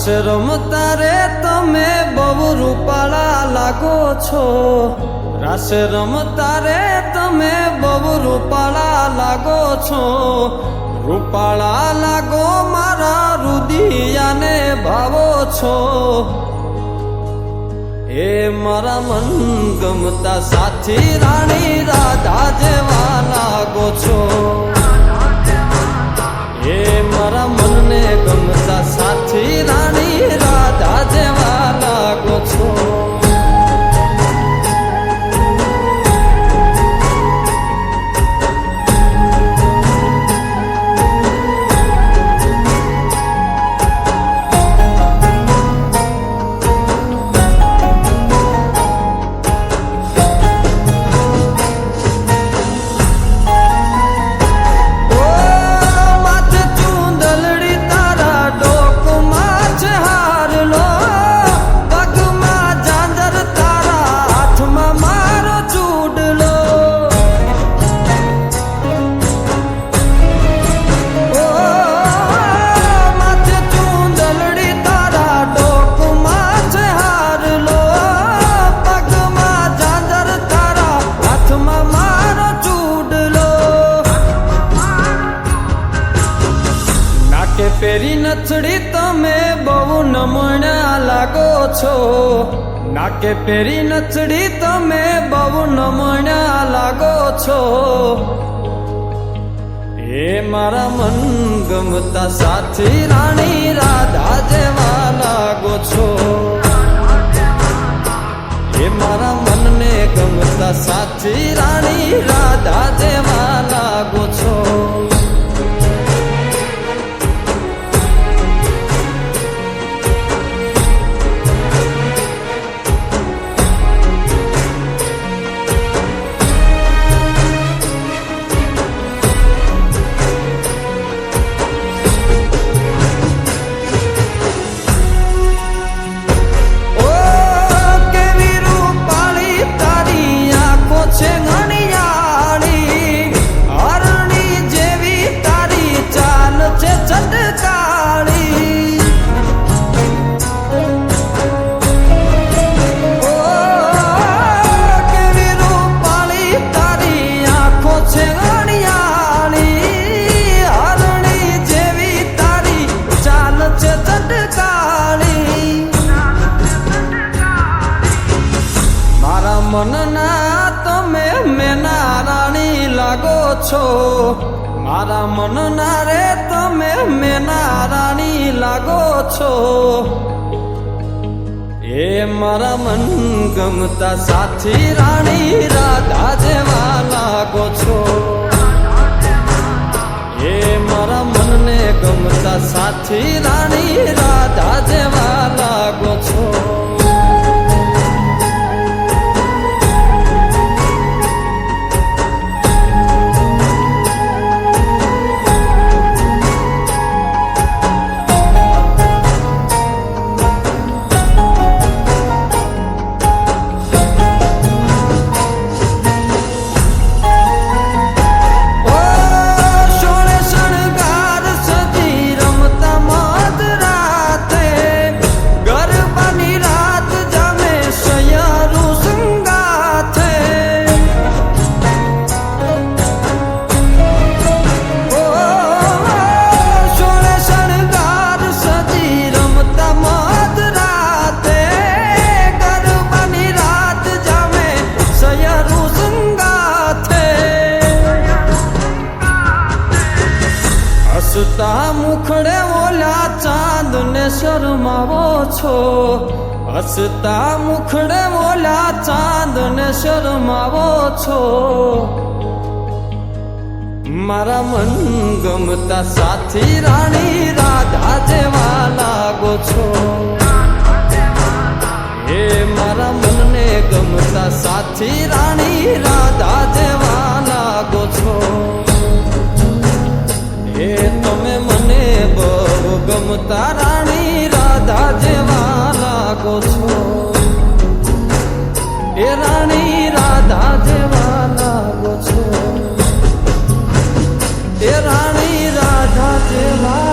રાસ રમતા રે તમે બહુ રૂપાળા લાગો છો, રાસ રમતા રે તમે બહુ રૂપાળા લાગો છો, રૂપાળા લાગો મારા રુદિયાને ભાવો છો, એ મારા મન ગમતા સાથી રાણી રાધા જેવા લાગો છો, એ મારા મનને ગમતા સાથી રાણી રાધા જેવા લાગો છો. પેરી નથડી તમે બહુ નમણા લાગો છો, નાકે પેરી નથડી તમે બહુ નમણા લાગો છો, એ મારા મન ગમતા સાથી રાણી રાધા જેવા લાગો છો, એ મારા મનને ગમતા સાથી રાણી રાધા જેવા લાગો છો. મનના તમે મેના રાણી લાગો છો, મારા મનના રે તમે મેના રાણી લાગો છો, એ મારા મન ગમતા સાથી રાણી રાધા જેવા લાગો છો, એ મારા મનને ગમતા સાથી રાણી રાધા જેવા લાગો છો. હસતા મુખડે ઓલા ચાંદ ને શરમાવો છો, હસતા મુખડે ઓલા ચાંદ ને શરમાવો છો, મારા મન ગમતા સાથી રાણી રાધા જેવા લાગો છો, એ મારા મનને ગમતા સાથી રાણી રાધા જેવા લાગો છો, એ તમે મને બહુ ગમતા રાણી રાધા જેવા લાગો છો, એ રાણી રાધા જેવા લાગો છો, એ રાણી રાધા જેવા